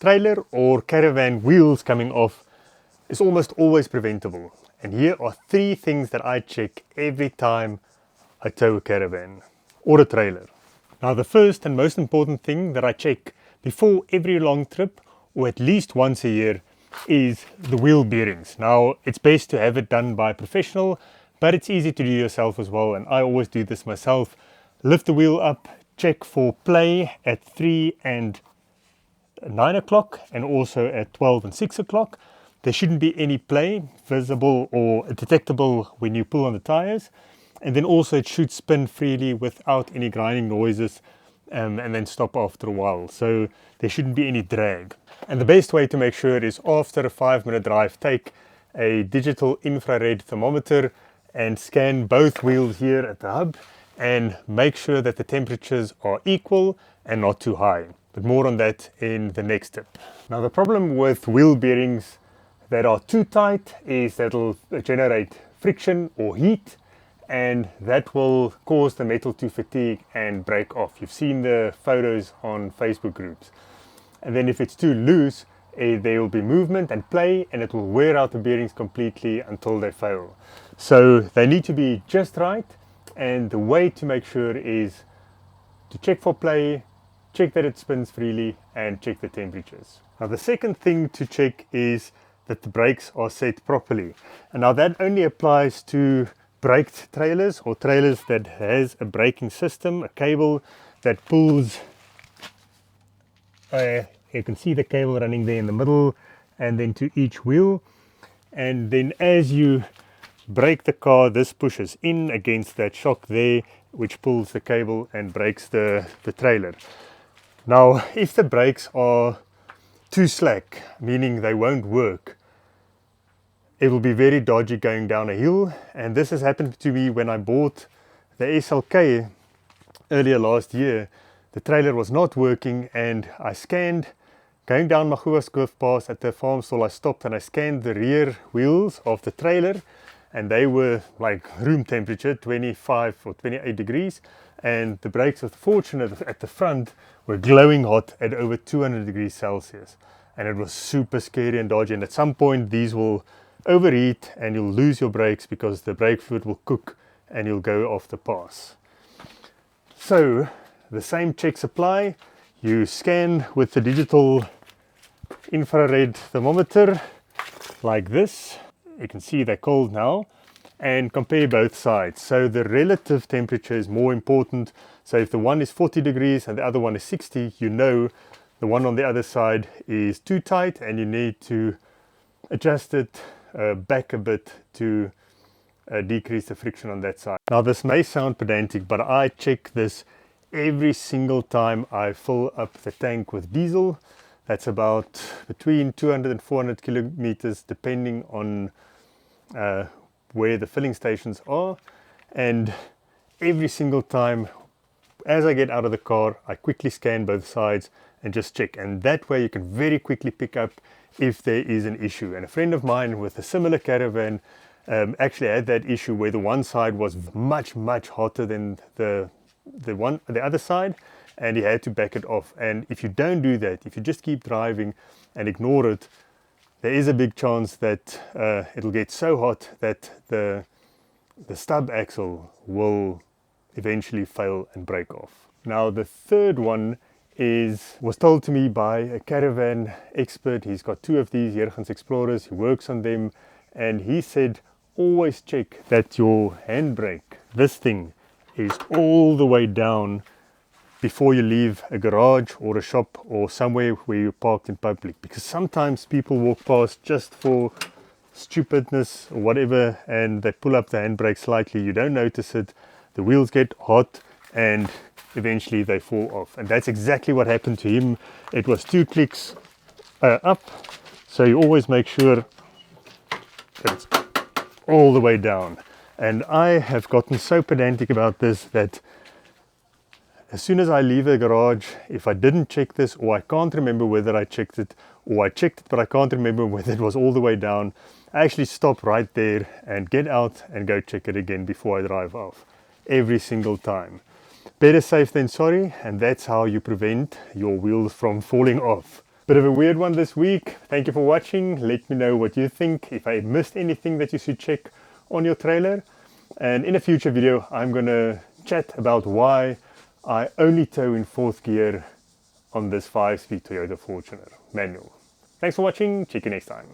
trailer or caravan wheels coming off is almost always preventable. And here are 3 things that I check every time I tow a caravan or a trailer. Now, the first and most important thing that I check before every long trip, or at least once a year, is the wheel bearings. Now, it's best to have it done by a professional, but it's easy to do yourself as well, and I always do this myself. Lift the wheel up, check for play at 3 and 9 o'clock, and also at 12 and 6 o'clock. There shouldn't be any play visible or detectable when you pull on the tires. And then also it should spin freely without any grinding noises, and then stop after a while. So there shouldn't be any drag. And the best way to make sure is after a 5-minute drive, take a digital infrared thermometer and scan both wheels here at the hub and make sure that the temperatures are equal and not too high. But more on that in the next tip. Now, the problem with wheel bearings that are too tight is that it'll generate friction or heat, and that will cause the metal to fatigue and break off. You've seen the photos on Facebook groups. And then if it's too loose, there will be movement and play, and it will wear out the bearings completely until they fail. So they need to be just right, and the way to make sure is to check for play, check that it spins freely, and check the temperatures. Now, the second thing to check is that the brakes are set properly. And now that only applies to braked trailers or trailers that has a braking system, a cable that pulls. You can see the cable running there in the middle, and then to each wheel. And then as you brake the car, this pushes in against that shock there, which pulls the cable and brakes the trailer. Now, if the brakes are too slack, meaning they won't work, it will be very dodgy going down a hill. And this has happened to me when I bought the SLK earlier last year. The trailer was not working, and I scanned going down Maguaskloof Pass at the farm stall. I stopped and I scanned the rear wheels of the trailer, and they were like room temperature, 25 or 28 degrees. And the brakes, of fortunate at the front, were glowing hot at over 200 degrees Celsius. And it was super scary and dodgy. And at some point, these will overheat and you'll lose your brakes because the brake fluid will cook and you'll go off the pass. So the same checks apply. You scan with the digital infrared thermometer like this. You can see they're cold now, and compare both sides. So the relative temperature is more important. So if the one is 40 degrees and the other one is 60, you know the one on the other side is too tight and you need to adjust it back a bit to decrease the friction on that side. Now, this may sound pedantic, but I check this every single time I fill up the tank with diesel. That's about between 200 and 400 kilometers, depending on where the filling stations are. And every single time as I get out of the car, I quickly scan both sides and just check. And that way you can very quickly pick up if there is an issue. And a friend of mine with a similar caravan actually had that issue where the one side was much hotter than the other side, and he had to back it off. And if you don't do that, if you just keep driving and ignore it, there is a big chance that it'll get so hot that the stub axle will eventually fail and break off. Now, the third one was told to me by a caravan expert. He's got 2 of these Jurgens Explorers. He works on them, and he said always check that your handbrake, this thing, is all the way down before you leave a garage or a shop or somewhere where you're parked in public, because sometimes people walk past just for stupidness or whatever, and they pull up the handbrake slightly, you don't notice it, the wheels get hot, and eventually they fall off. And that's exactly what happened to him. It was 2 clicks up, so you always make sure that it's all the way down. And I have gotten so pedantic about this that as soon as I leave the garage, if I didn't check this, or I can't remember whether I checked it, or I checked it but I can't remember whether it was all the way down, I actually stop right there and get out and go check it again before I drive off, every single time. Better safe than sorry, and that's how you prevent your wheels from falling off Bit of a weird one this week. Thank you for watching. Let me know what you think, if I missed anything that you should check on your trailer. And in a future video, I'm gonna chat about why I only tow in 4th gear on this 5-speed Toyota Fortuner manual. Thanks for watching. Check you next time.